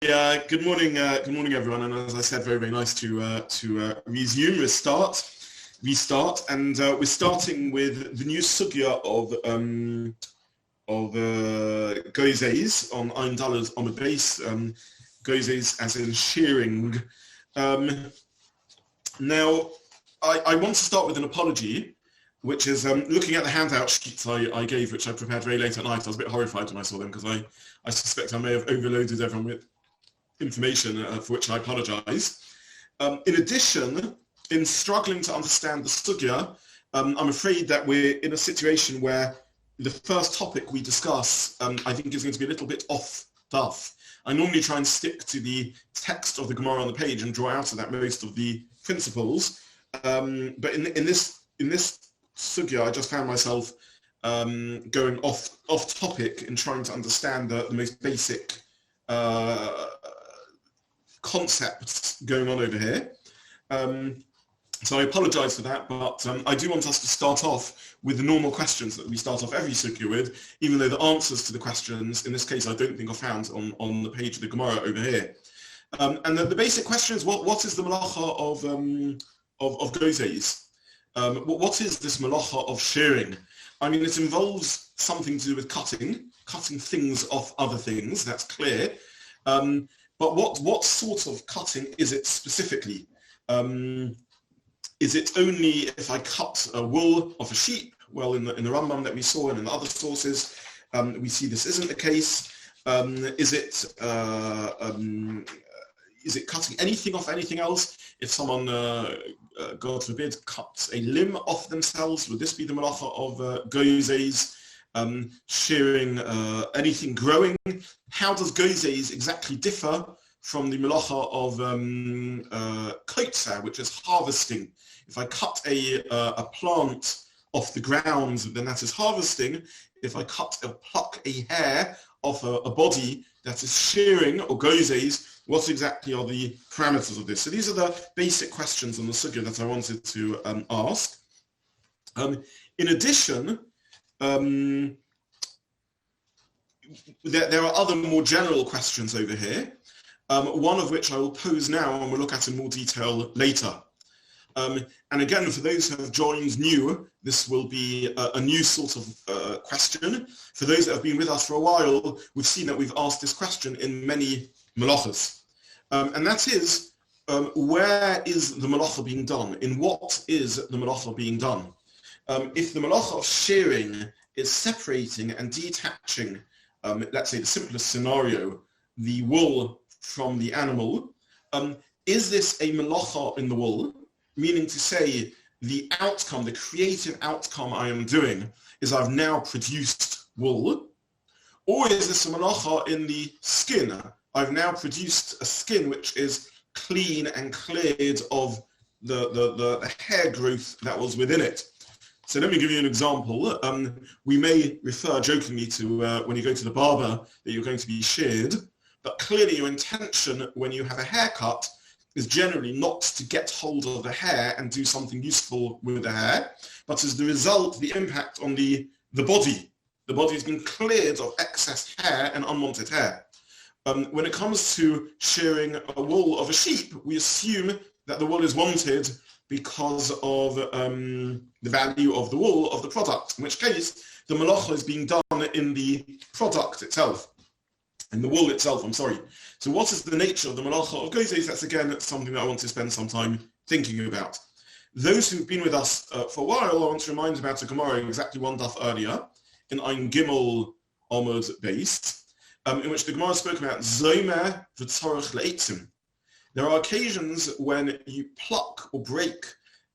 Good morning, everyone. And as I said, very, very nice to resume, restart, and we're starting with the new sugya of Gozez on $9 on the base. Gozez as in shearing. Now, I want to start with an apology, which is looking at the handout sheets I gave, which I prepared very late at night. I was a bit horrified when I saw them because I suspect I may have overloaded everyone with information for which I apologize. In addition, in struggling to understand the sugya, I'm afraid that we're in a situation where the first topic we discuss, I think, is going to be a little bit off daf. I normally try and stick to the text of the Gemara on the page and draw out of that most of the principles. But in this sugya, I just found myself going off topic in trying to understand the most basic concepts going on over here. So I apologize for that, but I do want us to start off with the normal questions that we start off every sugya with, even though the answers to the questions, in this case, I don't think are found on the page of the Gemara over here. And the basic question is, what is the melacha of Gozez? What is this melacha of shearing? I mean, it involves something to do with cutting things off other things, that's clear. But what sort of cutting is it specifically? Is it only if I cut a wool off a sheep? Well, in the Rambam that we saw and in the other sources, we see this isn't the case. Is it cutting anything off anything else? If someone, God forbid, cuts a limb off themselves, would this be the melacha of Gozez? Shearing anything growing? How does Gozez exactly differ from the melacha of kotzer, which is harvesting? If I cut a plant off the ground, then that is harvesting. If I pluck a hair off a body, that is shearing or Gozez. What exactly are the parameters of this? So these are the basic questions on the sugya that I wanted to ask. In addition, there are other more general questions over here, one of which I will pose now and we'll look at in more detail later. And again, for those who have joined new, this will be a new sort of question. For those that have been with us for a while, we've seen that we've asked this question in many melachos. And that is, where is the melacha being done? In what is the melacha being done? If the melacha of shearing is separating and detaching, let's say the simplest scenario, the wool from the animal, is this a melacha in the wool? Meaning to say, the outcome, the creative outcome I am doing is I've now produced wool? Or is this a melacha in the skin? I've now produced a skin which is clean and cleared of the hair growth that was within it. So let me give you an example. We may refer jokingly to when you go to the barber that you're going to be sheared, but clearly your intention when you have a haircut is generally not to get hold of the hair and do something useful with the hair, but as the result, the impact on the body. The body has been cleared of excess hair and unwanted hair. When it comes to shearing a wool of a sheep, we assume that the wool is wanted because of the value of the wool of the product, in which case the melacha is being done in the product itself, in the wool itself, I'm sorry. So what is the nature of the melacha of Gozez? That's again something that I want to spend some time thinking about. Those who've been with us for a while, I want to remind about a Gemara exactly one daf earlier, in Ein Gimel Amud Beis, in which the Gemara spoke about Zomer v'tzorach le'etzim. There are occasions when you pluck or break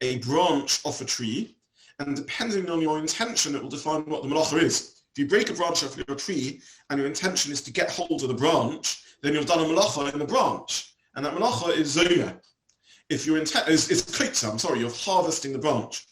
a branch off a tree, and depending on your intention, it will define what the melacha is. If you break a branch off your tree, and your intention is to get hold of the branch, then you've done a melacha in the branch, and that melacha is zomer. If your intent is kotzer, you're harvesting the branch.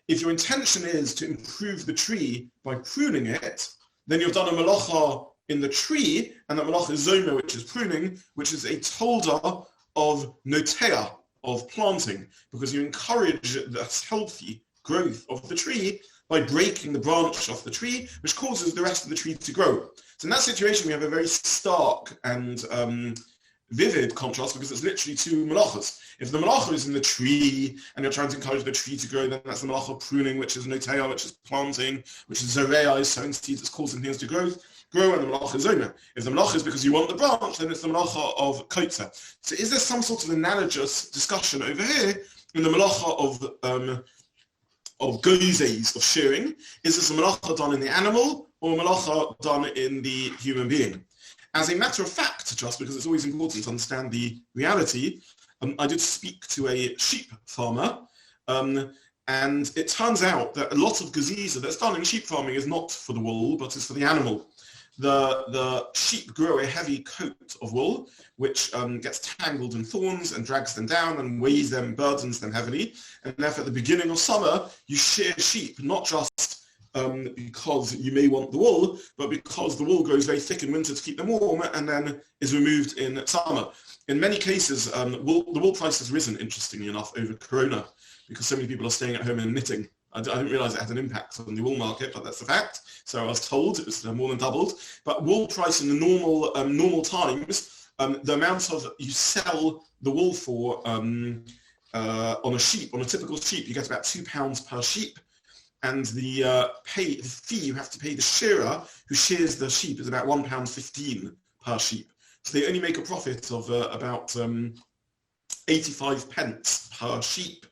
If your intention is to improve the tree by pruning it, then you've done a melacha in the tree, and that melacha is zomer, which is pruning, which is a tolda of notea, of planting, because you encourage the healthy growth of the tree by breaking the branch off the tree, which causes the rest of the tree to grow. So in that situation, we have a very stark and vivid contrast because it's literally two melachos. If the melacha is in the tree and you're trying to encourage the tree to grow, then that's the melacha of pruning, which is noteah, which is planting, which is zoreah, is sowing seeds, it's causing things to grow, and the melacha is zona. If the melacha is because you want the branch, then it's the melacha of kotza. So is there some sort of analogous discussion over here in the melacha of gozez, of shearing? Is this a melacha done in the animal or a melacha done in the human being? As a matter of fact, just because it's always important to understand the reality, I did speak to a sheep farmer, and it turns out that a lot of gozez that's done in sheep farming is not for the wool, but is for the animal. The sheep grow a heavy coat of wool, which gets tangled in thorns and drags them down and weighs them, burdens them heavily. And therefore, at the beginning of summer, you shear sheep, not just because you may want the wool, but because the wool grows very thick in winter to keep them warm and then is removed in summer. In many cases, the wool price has risen, interestingly enough, over Corona, because so many people are staying at home and knitting. I didn't realize it had an impact on the wool market, but that's a fact. So I was told it was more than doubled. But wool price in the normal times, the amount of you sell the wool for on a sheep, on a typical sheep, you get about £2 per sheep. And the fee you have to pay the shearer who shears the sheep is about £1.15 per sheep. So they only make a profit of about 85 pence per sheep.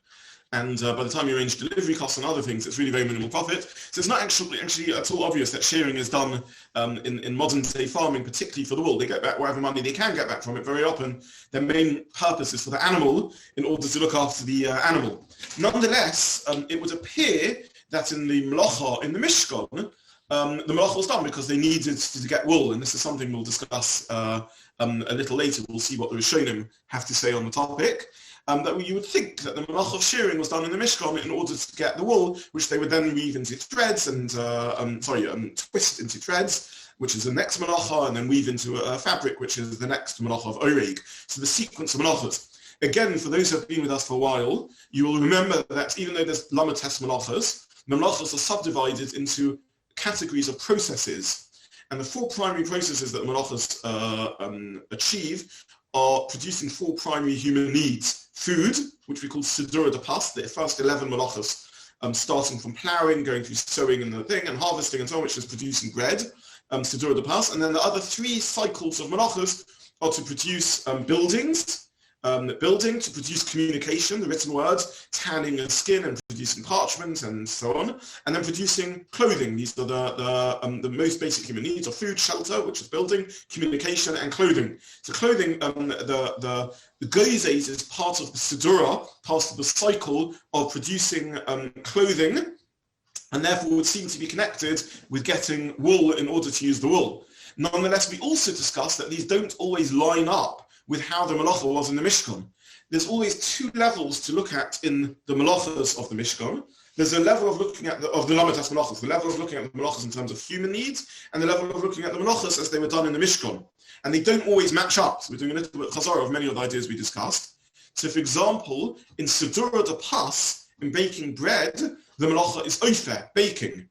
And by the time you arrange delivery costs and other things, it's really very minimal profit. So it's not actually at all obvious that shearing is done in modern day farming, particularly for the wool. They get back whatever money they can get back from it. Very often, their main purpose is for the animal in order to look after the animal. Nonetheless, it would appear that in the melacha, in the Mishkan, the melacha was done because they needed to get wool, and this is something we'll discuss a little later. We'll see what the Rishonim have to say on the topic. That you would think that the melacha of shearing was done in the Mishkan in order to get the wool, which they would then weave into threads and twist into threads, which is the next melacha, and then weave into a fabric, which is the next melacha of oreg. So the sequence of melachos. Again, for those who have been with us for a while, you will remember that even though there's lamates melachos, the melachos are subdivided into categories of processes. And the four primary processes that melachos achieve are producing four primary human needs. Food, which we call sidura de pas, the first 11 melachos, starting from ploughing, going through sowing and the thing, and harvesting and so on, which is producing bread, sidura de pas. And then the other three cycles of melachos are to produce buildings, to produce communication, the written word, tanning and skin and producing parchment and so on, and then producing clothing. These are the most basic human needs of food, shelter, which is building, communication, and clothing. So clothing, the Gozez is part of the sidura, part of the cycle of producing clothing, and therefore would seem to be connected with getting wool in order to use the wool. Nonetheless, we also discussed that these don't always line up with how the melacha was in the Mishkan. There's always two levels to look at in the melachos of the Mishkan. There's a level of looking at the lamatas melachos, the level of looking at the melachos in terms of human needs, and the level of looking at the melachos as they were done in the Mishkan. And they don't always match up. So we're doing a little bit chazara of many of the ideas we discussed. So for example, in sidura de pas, in baking bread, the melacha is ofer, baking.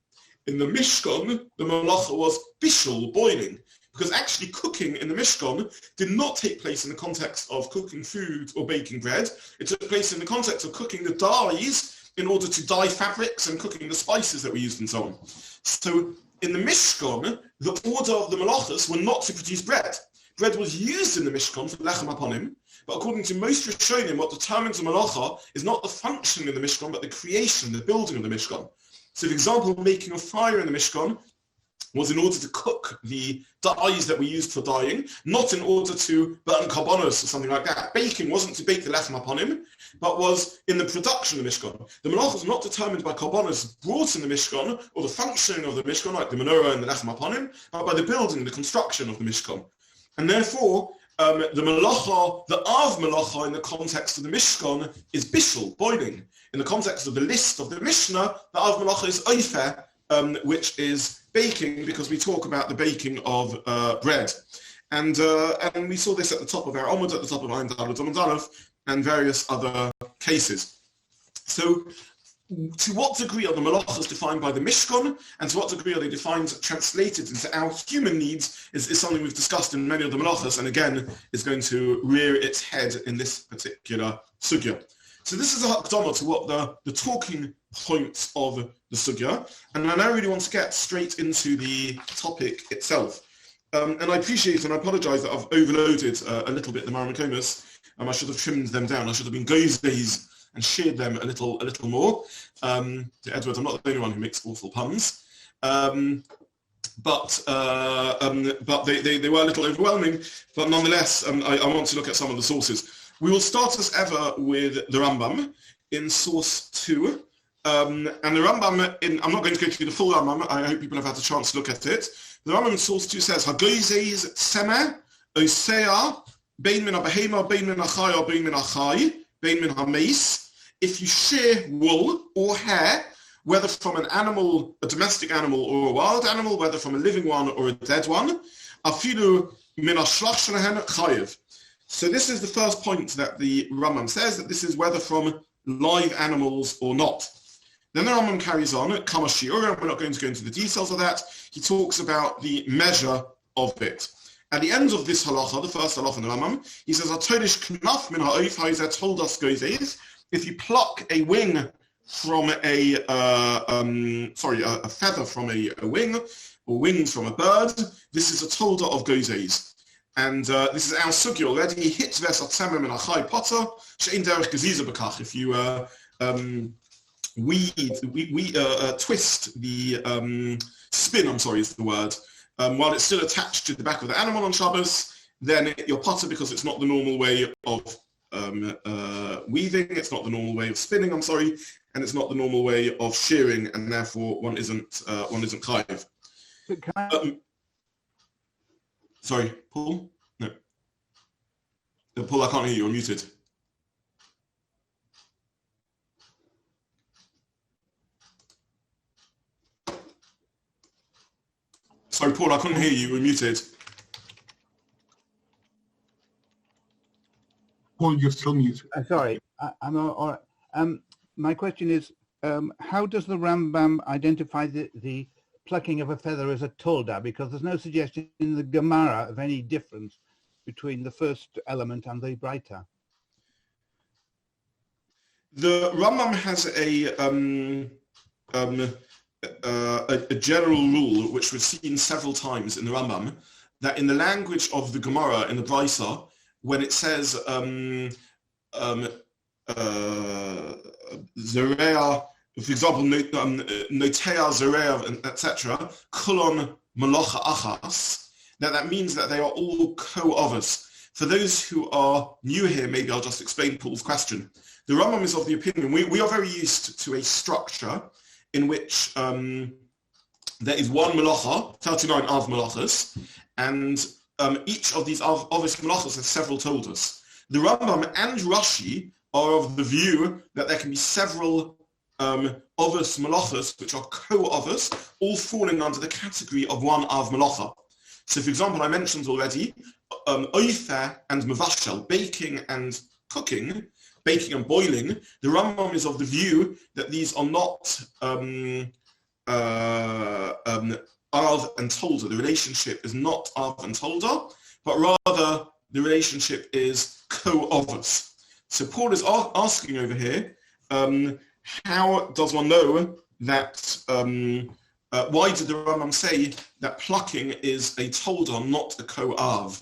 In the Mishkan, the melacha was bishul, boiling. Because actually cooking in the Mishkan did not take place in the context of cooking food or baking bread. It took place in the context of cooking the dyes in order to dye fabrics and cooking the spices that were used and so on. So in the Mishkan, the order of the melachos were not to produce bread. Bread was used in the Mishkan for lechem haponim, but according to most Rishonim, what determines the melacha is not the function in the Mishkan, but the creation, the building of the Mishkan. So for example, making a fire in the Mishkan was in order to cook the dyes that were used for dyeing, not in order to burn karbonos or something like that. Baking wasn't to bake the lechem upon him, but was in the production of the Mishkan. The melachos was not determined by karbonos brought in the Mishkan or the functioning of the Mishkan, like the menorah and the lechem upon him, but by the building, the construction of the Mishkan. And therefore, the melacha, the av melacha in the context of the Mishkan is bishul, boiling. In the context of the list of the Mishnah, the av melacha is ofer, which is baking, because we talk about the baking of bread. And we saw this at the top of our Omud, at the top of Untitled Chapter, and various other cases. So to what degree are the melachos defined by the Mishkan, and to what degree are they defined, translated into our human needs, is something we've discussed in many of the melachos, and again, is going to rear its head in this particular sugya. So this is a hakdama to what the talking points of the sugya, and I now really want to get straight into the topic itself. And I appreciate and I apologize that I've overloaded a little bit the Maramakomas. I should have trimmed them down. I should have been Gozez and sheared them a little more. Edward, I'm not the only one who makes awful puns. But they were a little overwhelming. But nonetheless, I want to look at some of the sources. We will start as ever with the Rambam in source 2. And the Rambam, I'm not going to go through the full Rambam. I hope people have had a chance to look at it. The Rambam in source 2 says, "Hagozez semeh osea bein min habehema, bein min hachaya, bein min hachai, bein min hameis." If you shear wool or hair, whether from an animal, a domestic animal, or a wild animal, whether from a living one or a dead one, afilu min hashlach shelahen chayev. So this is the first point that the Rambam says, that this is whether from live animals or not. Then the Rambam carries on at Kama Shiur, and we're not going to go into the details of that. He talks about the measure of it. At the end of this halacha, the first halacha in the Rambam, he says, told us Gozez, if you pluck a wing from a feather from a wing, or wings from a bird, this is a tolda of Gozez. And this is our sugi already. Hit ves atzemem in a chai potter, she'in derech geziza bekach. If you twist the spin, is the word, while it's still attached to the back of the animal on Shabbos, then you're potter because it's not the normal way of weaving, it's not the normal way of spinning, and it's not the normal way of shearing, and therefore one isn't chayiv. Sorry, Paul? No. Paul, I can't hear you, you're muted. Sorry, Paul, I couldn't hear you. You were muted. Paul, you're still muted. Sorry, I'm all right. My question is, how does the Rambam identify the plucking of a feather as a tolda? Because there's no suggestion in the Gemara of any difference between the first element and the Breita. The Rambam has a general rule, which we've seen several times in the Rambam, that in the language of the Gemara, in the Brisa, when it says Zerea, for example, Notea, Zerea, etc., Kulon Malacha Achas, that means that they are all co-others. For those who are new here, maybe I'll just explain Paul's question. The Rambam is of the opinion, we are very used to a structure in which there is one melacha, 39 av melachas, and each of these ovis melachas has several toldas. The Rambam and Rashi are of the view that there can be several ovis melachas, which are co-ovis, all falling under the category of one av melacha. So, for example, I mentioned already oifer and mevashel, baking and cooking, baking and boiling. The Rambam is of the view that these are not Av and Tolda. The relationship is not Av and Tolda, but rather the relationship is co-ovus. So Paul is asking over here, how does one know that, why did the Rambam say that plucking is a Tolda, not a co-Av?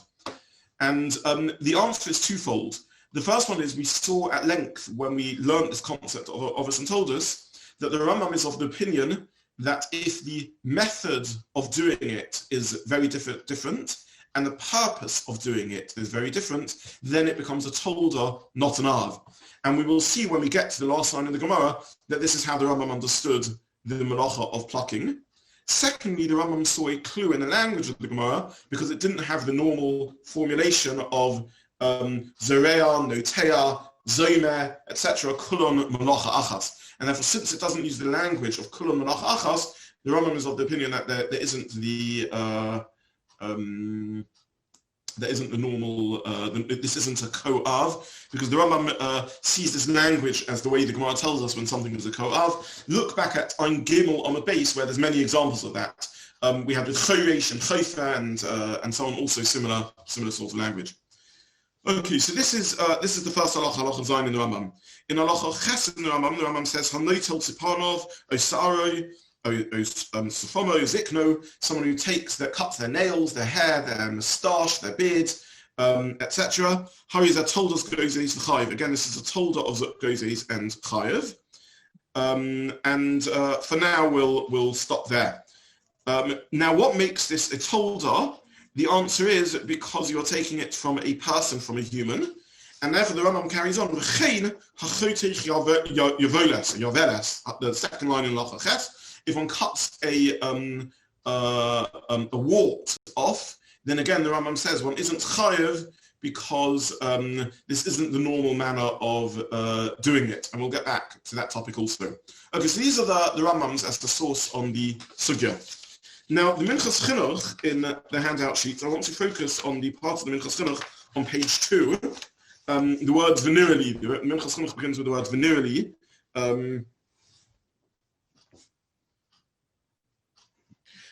And the answer is twofold. The first one is we saw at length when we learned this concept of ovus and toldos that the Rambam is of the opinion that if the method of doing it is very different and the purpose of doing it is very different, then it becomes a tolda, not an av. And we will see when we get to the last line of the Gemara that this is how the Rambam understood the melacha of plucking. Secondly, the Rambam saw a clue in the language of the Gemara because it didn't have the normal formulation of Zerea, Notea, Zomer, etc., Kulon, Malacha, Achas. And therefore, since it doesn't use the language of Kulon, Malacha, Achas, the Rambam is of the opinion that there isn't the there isn't the normal, this isn't a ko'av, because the Rambam sees this language as the way the Gemara tells us when something is a ko'av. Look back at Ein Gimel on the base, where there's many examples of that. We have with choresh and chofer and so on, also similar sort of language. Okay, so this is the first halacha zayin in the Rambam. In halacha ches in the Rambam says hanotel tzipanov osaro sofomo zikno, someone who cuts their nails, their hair, their moustache, their beard, etc. Harizah told us Gozez v'chayev. Again, this is a tolda of Gozez and chayev. And for now, we'll stop there. Now, what makes this a tolda? The answer is because you're taking it from a person, from a human, and therefore the Rambam carries on. The second line in Halacha Ches, if one cuts a wart off, then again the Rambam says one isn't chayev because this isn't the normal manner of doing it, and we'll get back to that topic also. Okay, so these are the Rambams as the source on the sugya. Now, the Minchas Chinuch in the handout sheet, I want to focus on the part of the Minchas Chinuch on page 2. The word venerally, the Minchas Chinuch begins with the word venerally,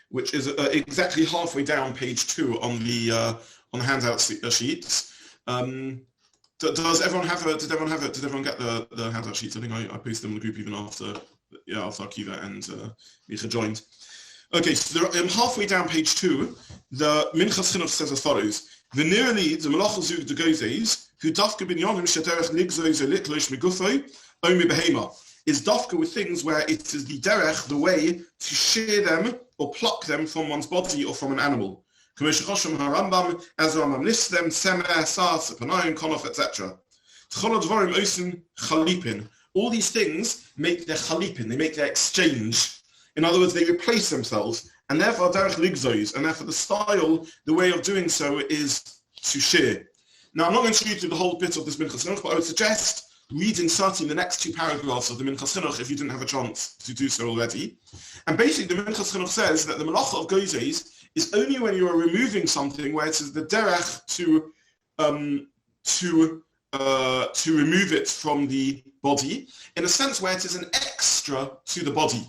which is exactly halfway down page 2 on the handout sheets. Does everyone have it? Did everyone get the handout sheets? I think I posted them in the group even after Akiva and Micha joined. Okay, so halfway down page 2, the Minchas Chinuch says as follows: V'nirli the melachot zug de Gozez, who dafka bin yonim shederech ligzoz o litlosh megufo o mibehema, is dafka with things where it is the derech, the way to shear them or pluck them from one's body or from an animal. As the Rambam lists them, semer, sas, panayim, konof, etc. All these things make their chalipin, they make their exchange. In other words, they replace themselves, and therefore derech ligzoz, and therefore the style, the way of doing so is to shear. Now, I'm not going to read through the whole bit of this Minchas Chinuch, but I would suggest reading certainly the next 2 paragraphs of the Minchas Chinuch if you didn't have a chance to do so already. And basically, the Minchas Chinuch says that the melachot of Gozez is only when you are removing something where it is the derech to remove it from the body, in a sense where it is an extra to the body.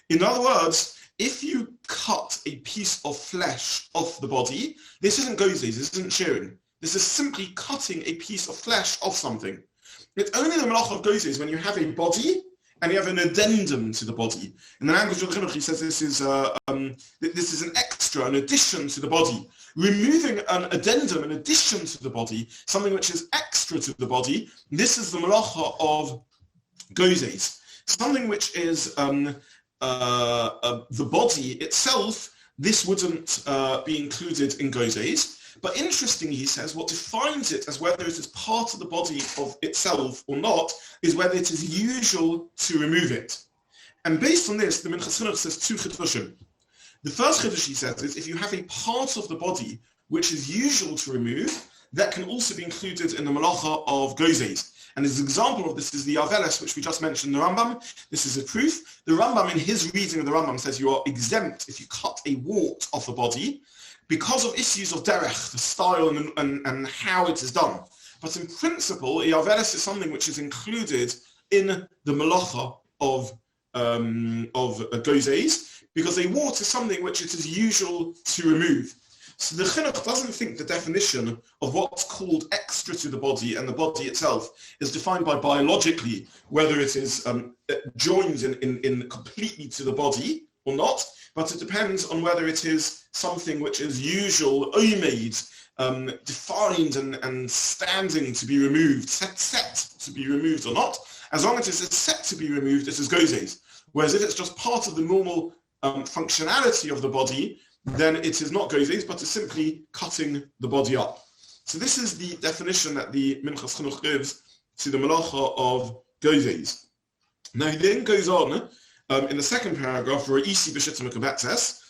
In other words, if you cut a piece of flesh off the body, this isn't Gozez, this isn't shearing. This is simply cutting a piece of flesh off something. It's only the melachot of Gozez when you have a body and you have an addendum to the body. In the language of the Chinuch, he says this is an extra, an addition to the body. Removing an addendum, an addition to the body, something which is extra to the body, this is the melachot of Gozez. Something which is the body itself, this wouldn't be included in Gozez. But interestingly, he says, what defines it as whether it is part of the body of itself or not is whether it is usual to remove it. And based on this, the Minchas Chinuch says 2 chidushim. The first chidush he says is if you have a part of the body which is usual to remove, that can also be included in the melacha of Gozez. And as an example of this is the Aveles, which we just mentioned in the Rambam. This is a proof. The Rambam, in his reading of the Rambam, says you are exempt if you cut a wart off the body because of issues of derech, the style and how it is done. But in principle, a Aveles is something which is included in the melacha of Gozez, because a wart is something which it is usual to remove. So the Chinuch doesn't think the definition of what's called extra to the body and the body itself is defined by biologically, whether it is joined in completely to the body or not, but it depends on whether it is something which is usual, oimed, defined and standing to be removed, set to be removed or not. As long as it is set to be removed, it is Gozez. Whereas if it's just part of the normal functionality of the body, then it is not Gozez, but it's simply cutting the body up. So this is the definition that the Minchas Chinuch gives to the melacha of Gozez. Now he then goes on in the second paragraph, Re'isi b'shittim kabetzes,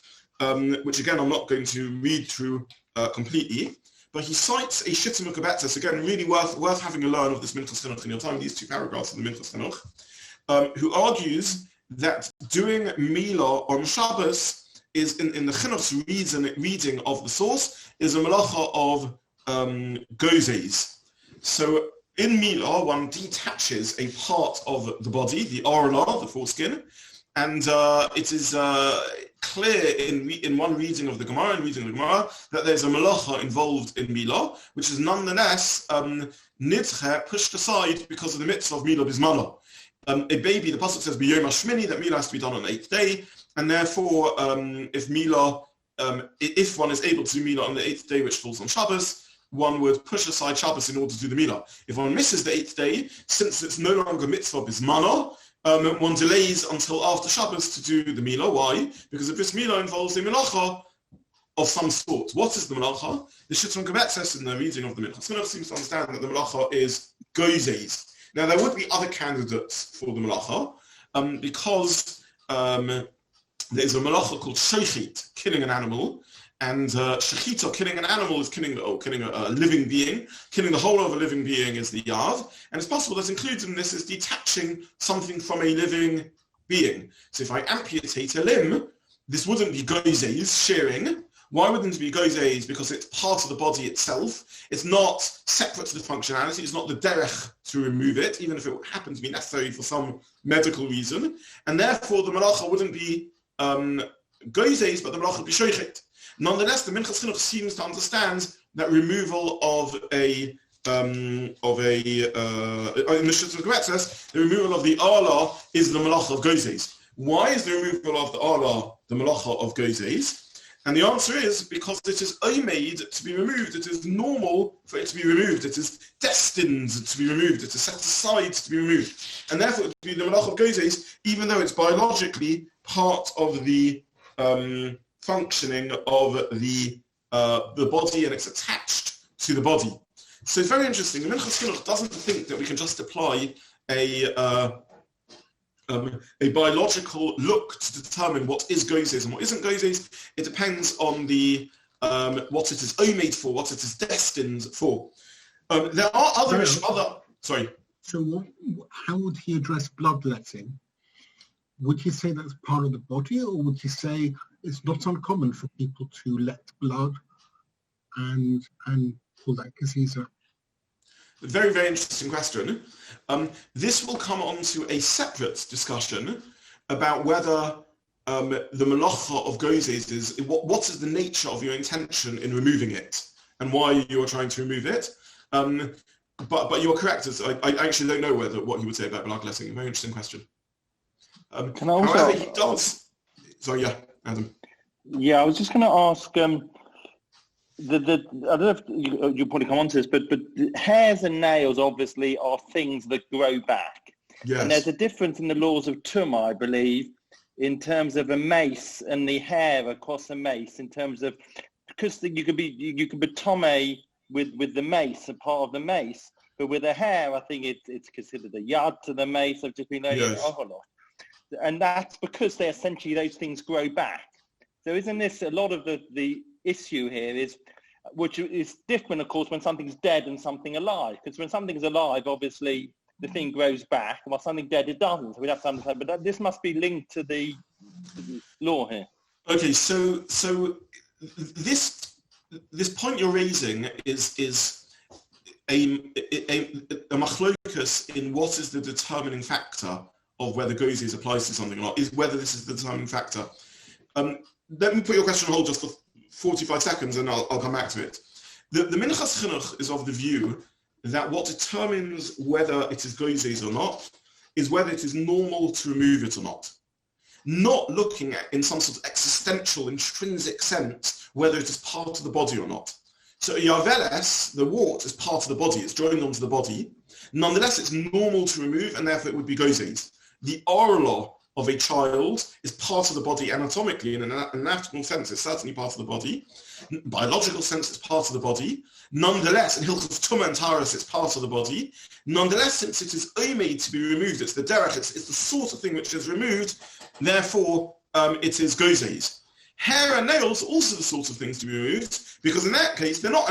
which again I'm not going to read through completely, but he cites a shittim kabetzes, again really worth having a learn of this Minchas Chinuch in your time, these 2 paragraphs of the Minchas Chinuch, who argues that doing Milah on Shabbos is in the chinuch's reading of the source is a melacha of Gozez. So in Milah, one detaches a part of the body, the orla, the foreskin, and it is clear in one reading of the Gemara, that there's a melacha involved in Milah, which is nonetheless nidche, pushed aside because of the mitzvah of Milah bismana. A baby, the pasuk says b'yom hashmini, that Milah has to be done on the 8th day, and therefore if one is able to do Milah on the 8th day, which falls on Shabbos, one would push aside Shabbos in order to do the Milah. If one misses the 8th day, since it's no longer mitzvah bismana, one delays until after Shabbos to do the Milah. Why? Because if this Milah involves a melacha of some sort. What is the melacha? The Shittim Gebet says in the reading of the Mincha Chinuch seems to understand that the melacha is Gozez. Now there would be other candidates for the melacha because there's a melacha called shechit, killing an animal, and shechita, killing an animal, is killing a living being. Killing the whole of a living being is the yad, and it's possible that included in this is detaching something from a living being. So if I amputate a limb, this wouldn't be Gozez, shearing. Why wouldn't it be Gozez? Because it's part of the body itself. It's not separate to the functionality. It's not the derech to remove it, even if it would happen to be necessary for some medical reason. And therefore, the melacha wouldn't be Gozez, but the melacha would be shochet. Nonetheless, the Minchas Chinuch seems to understand that removal of in the Shittim Gebet says the removal of the ala is the melacha of Gozez. Why is the removal of the ala the melacha of Gozez? And the answer is because it is made to be removed. It is normal for it to be removed. It is destined to be removed. It is set aside to be removed. And therefore it would be the melach of Gozez, even though it's biologically part of the functioning of the body and it's attached to the body. So it's very interesting. The Minchas Chinuch doesn't think that we can just apply a biological look to determine what is Gozez and what isn't Gozez. It depends on the what it is made for, what it is destined for. There are other. Sorry. So, how would he address bloodletting? Would he say that's part of the body, or would he say it's not uncommon for people to let blood and pull that Gozez? Very, very interesting question. This will come on to a separate discussion about whether the melacha of Gozez is, what is the nature of your intention in removing it and why you are trying to remove it. But you are correct. I actually don't know what he would say about bloodletting. A very interesting question. Can I also... However, he does... Sorry, yeah, Adam. Yeah, I was just going to ask... I don't know if you'll probably come on to this, but hairs and nails obviously are things that grow back. Yes. And there's a difference in the laws of Tumah, I believe, in terms of a mace and the hair across a mace, in terms of, because you could be Tomei with the mace, a part of the mace, but with the hair, I think it's considered a yad to the mace. I've just been learning a whole lot. And that's because those things grow back. So isn't this a lot of the issue here is, which is different, of course, when something's dead and something alive. Because when something's alive, obviously the thing grows back, and while something dead, it doesn't. So we'd have to understand. But this must be linked to the law here. Okay, so this point you're raising is a machlokas in what is the determining factor of whether Gozez applies to something or not. Is whether this is the determining factor. Let me put your question on hold just for 45 seconds and I'll come back to it. The Minchas Chinuch is of the view that what determines whether it is Gozez or not is whether it is normal to remove it or not. Not looking at, in some sort of existential, intrinsic sense, whether it is part of the body or not. So Yaveles, the wart, is part of the body, it's joined onto the body. Nonetheless, it's normal to remove and therefore it would be Gozez. The orla of a child is part of the body anatomically, in an anatomical sense, it's certainly part of the body. Biological sense, it's part of the body. Nonetheless, in Hilchos Tumah and Taharos, it's part of the body. Nonetheless, since it is made to be removed, it's the derech, it's the sort of thing which is removed, therefore it is Gozez. Hair and nails are also the sort of things to be removed, because in that case, they're not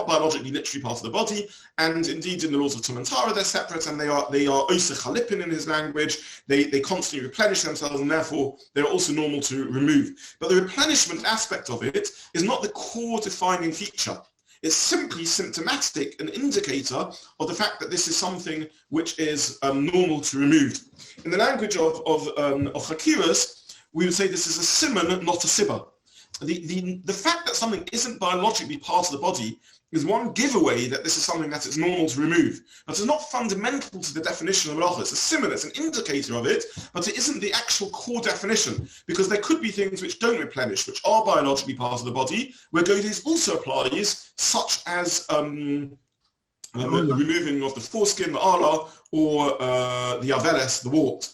biologically literally part of the body, and indeed in the laws of Tum and Tara, they're separate, and they are Osech Halipin in his language. They constantly replenish themselves, and therefore they're also normal to remove. But the replenishment aspect of it is not the core defining feature. It's simply symptomatic, an indicator of the fact that this is something which is normal to remove. In the language of Chakiras, we would say this is a simon, not a sibba. The fact that something isn't biologically part of the body is one giveaway that this is something that is normal to remove. But it's not fundamental to the definition of melacha. It's a simon, it's an indicator of it, but it isn't the actual core definition, because there could be things which don't replenish, which are biologically part of the body, where Gozez also applies, such as removing of the foreskin, the ala, or the aveles, the wart.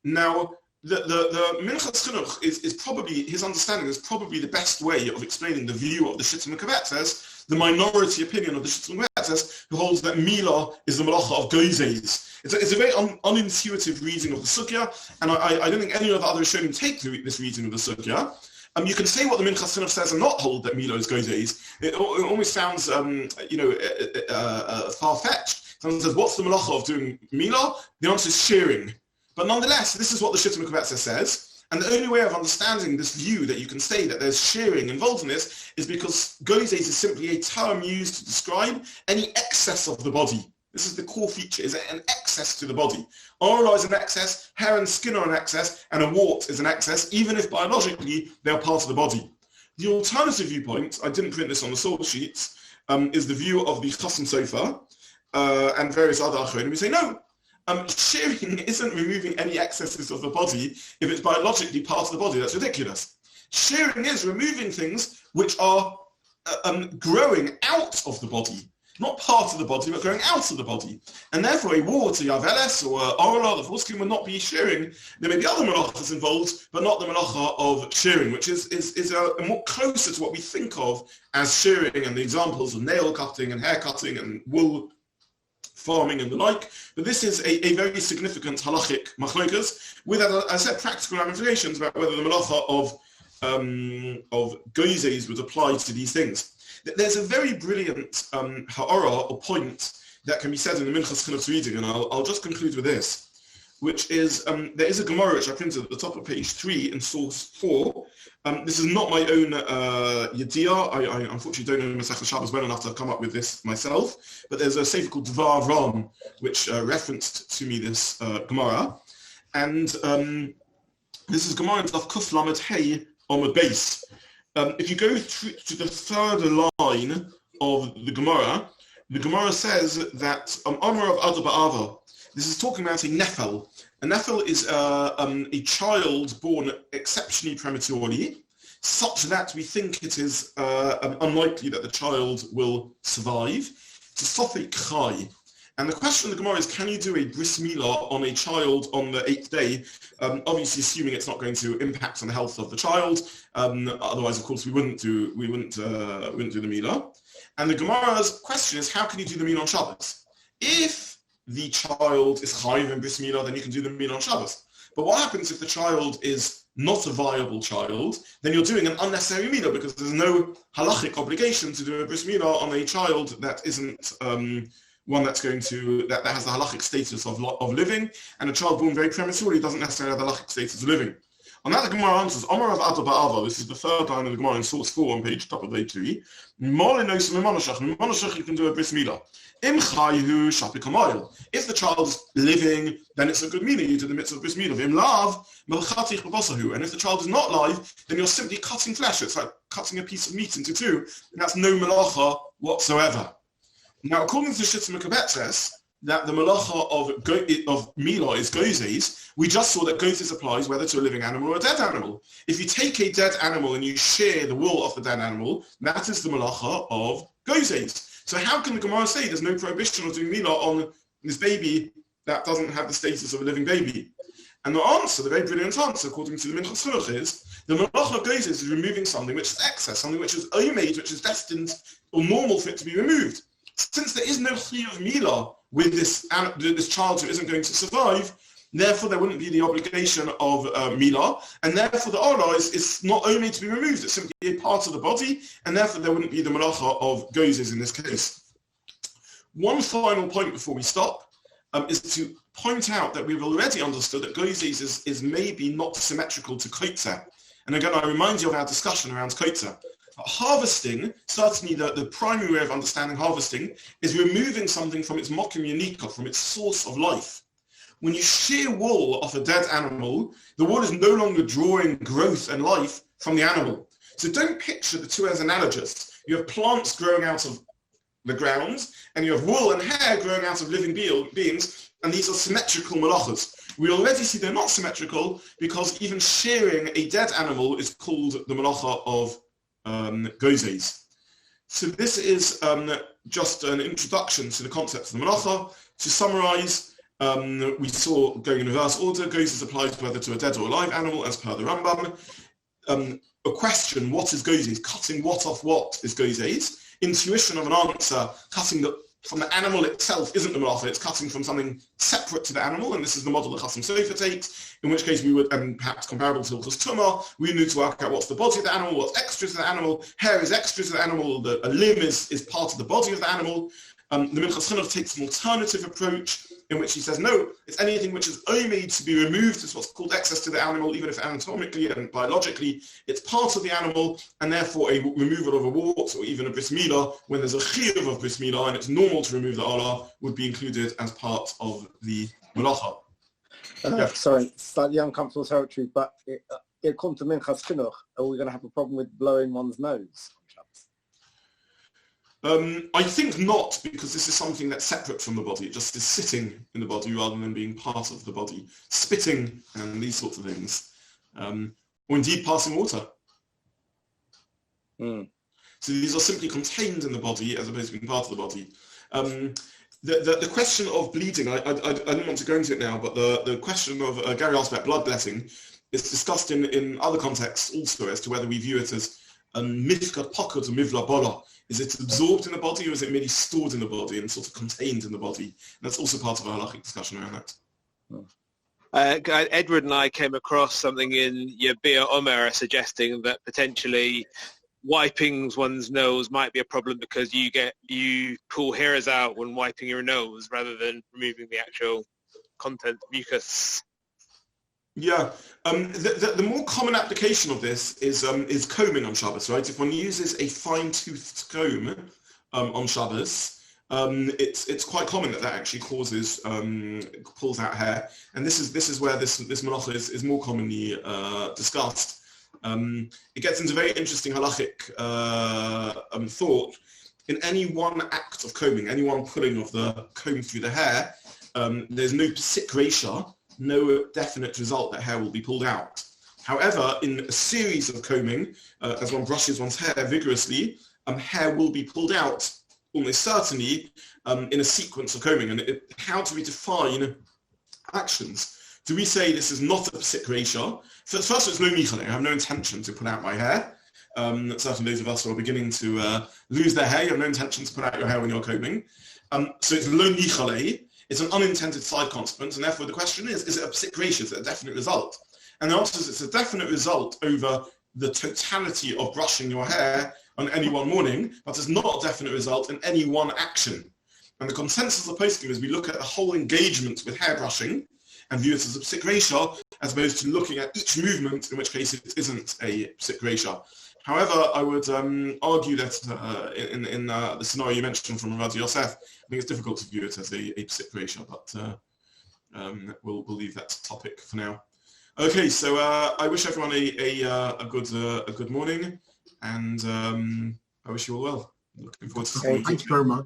Now, the Minchas Chinuch is probably, his understanding is probably the best way of explaining the view of the Shittim Kavetzes, the minority opinion of the Shittim Kavetzes, who holds that Mila is the Melacha of Gozez. It's a very unintuitive reading of the Sugya, and I don't think any of the other Rishonim take this reading of the Sugya. You can say what the Minchas Chinuch says and not hold that Mila is Gozez. It almost sounds, far-fetched. Someone says, what's the Melacha of doing Mila? The answer is shearing. But nonetheless, this is what the Shittim Kavetzes says, and the only way of understanding this view that you can say that there's shearing involved in this is because Gozez is simply a term used to describe any excess of the body. This is the core feature, is an excess to the body. Aura is an excess, hair and skin are an excess, and a wart is an excess, even if biologically they are part of the body. The alternative viewpoint, I didn't print this on the source sheets, is the view of the Chasam Sofer and various other Achronim who say no. Shearing isn't removing any excesses of the body if it's biologically part of the body. That's ridiculous. Shearing is removing things which are growing out of the body, not part of the body, but growing out of the body. And therefore, a wart, a yaveles, or orla, the foreskin would not be shearing. There may be other melachas involved, but not the melacha of shearing, which is a more closer to what we think of as shearing and the examples of nail cutting and hair cutting and wool farming and the like, but this is a very significant halachic machlokas with, as I said, practical ramifications about whether the melacha of Gozez would apply to these things. There's a very brilliant ha'ara or point that can be said in the Minchas Chinuch's reading, and I'll just conclude with this, which is there is a Gemara which I printed at the top of page 3 in source 4. This is not my own yediyah. I unfortunately don't know Masechet Shabbat well enough to have come up with this myself, but there's a sefer called Dvar Ram which referenced to me this Gemara, and this is Gemara of Kuf Lamed Hey on the base. If you go through to the third line of the Gemara says that Amar of Ada Ba'ava. This is talking about a nefel. A nefel is a child born exceptionally prematurely, such that we think it is unlikely that the child will survive. It's a sofik chai. And the question of the Gemara is, can you do a bris milah on a child on the 8th day? Obviously, assuming it's not going to impact on the health of the child. Otherwise, of course, we wouldn't do the milah. And the Gemara's question is, how can you do the milah on Shabbos? If the child is chayiv in bris milah, then you can do the milah on Shabbos. But what happens if the child is not a viable child? Then you're doing an unnecessary milah because there's no halachic obligation to do a bris milah on a child that isn't one that's going to that has the halachic status of living, and a child born very prematurely doesn't necessarily have the halachic status of living. On that, the Gemara answers, Amar of Ada Ba'ava, this is the third line of the Gemara in source 4 on top of page 3. Molinos you can do a bris milah. Im chayhu shapik hamayil. If the child is living, then it's a good milah. You do the mitzvah of bris milah. Im lav melchatich b'basahu. And if the child is not live, then you're simply cutting flesh. It's like cutting a piece of meat into two, and that's no melacha whatsoever. Now, according to the Shittim Kavetzes, that the melacha of milah is Gozez, we just saw that Gozez applies whether to a living animal or a dead animal. If you take a dead animal and you shear the wool off the dead animal, that is the melacha of Gozez. So how can the Gemara say there's no prohibition of doing milah on this baby that doesn't have the status of a living baby? And the answer, the very brilliant answer, according to the Minchas Chinuch, is the melacha of Gozez is removing something which is excess, something which is omed, which is destined or normal for it to be removed. Since there is no chiyuv milah with this child who isn't going to survive, Therefore, there wouldn't be the obligation of milah, and therefore the olah is not only to be removed, it's simply a part of the body, and therefore there wouldn't be the melacha of Gozez in this case. One final point before we stop is to point out that we've already understood that Gozez is maybe not symmetrical to kotza. And again, I remind you of our discussion around kotza. Harvesting, certainly the primary way of understanding harvesting, is removing something from its mokum yanika, from its source of life. When you shear wool off a dead animal, the wool is no longer drawing growth and life from the animal. So don't picture the two as analogous. You have plants growing out of the ground, and you have wool and hair growing out of living beings, and these are symmetrical melachos. We already see they're not symmetrical because even shearing a dead animal is called the melacha of Gozez. So this is just an introduction to the concept of the melacha. To summarize, we saw, going in reverse order, Gozez applies whether to a dead or alive animal as per the Rambam. A question, what is Gozez? Cutting what off what is Gozez? Intuition of an answer, cutting from the animal itself isn't the melacha, it's cutting from something separate to the animal, and this is the model that Chasam Sofer takes, in which case we would, and perhaps comparable to Hilchos Tumah, we need to work out what's the body of the animal, what's extra to the animal, hair is extra to the animal, a limb is part of the body of the animal. The Minchas Chinuch takes an alternative approach in which he says, no, it's anything which is only to be removed, it's what's called excess to the animal, even if anatomically and biologically it's part of the animal, and therefore a removal of a wart or even a bris milah, when there's a chiyuv of bris milah and it's normal to remove the olah, would be included as part of the melacha. Sorry, slightly uncomfortable territory, but it comes to Minchas Chinuch, are we going to have a problem with blowing one's nose? I think not, because this is something that's separate from the body. It just is sitting in the body rather than being part of the body. Spitting and these sorts of things. Or indeed passing water. So these are simply contained in the body as opposed to being part of the body. The question of bleeding, I don't want to go into it now, but the question of, Gary asked about bloodletting, is discussed in other contexts also as to whether we view it as mifkat pocket or mivla bola. Is it absorbed in the body, or is it merely stored in the body and sort of contained in the body? And that's also part of our halachic discussion around that. Edward and I came across something in your Bia Omer suggesting that potentially wiping one's nose might be a problem because you pull hairs out when wiping your nose rather than removing the actual content, mucus. Yeah, the more common application of this is combing on Shabbos, right? If one uses a fine-toothed comb on Shabbos, it's quite common that actually causes pulls out hair, and this is where this melacha is more commonly discussed. It gets into very interesting halachic thought. In any one act of combing, any one pulling of the comb through the hair, there's no psik reisha, no definite result that hair will be pulled out. However, in a series of combing, as one brushes one's hair vigorously, hair will be pulled out almost certainly in a sequence of combing. And how do we define actions? Do we say this is not a psik reisha? First, it's no michale. I have no intention to pull out my hair. Certainly those of us who are beginning to lose their hair, you have no intention to pull out your hair when you're combing. So it's lo michale. It's an unintended side consequence, and therefore the question is it a psik reisha? Is it a definite result? And the answer is it's a definite result over the totality of brushing your hair on any one morning, but it's not a definite result in any one action. And the consensus of posting is we look at the whole engagement with hair brushing and view it as a psik reisha, as opposed to looking at each movement, in which case it isn't a psik reisha. However, I would argue that in the scenario you mentioned from Rabbi Yosef, I think it's difficult to view it as a psik reisha, but we'll leave that topic for now. Okay, so I wish everyone a good morning, and I wish you all well. Looking forward to seeing you. Thanks very much.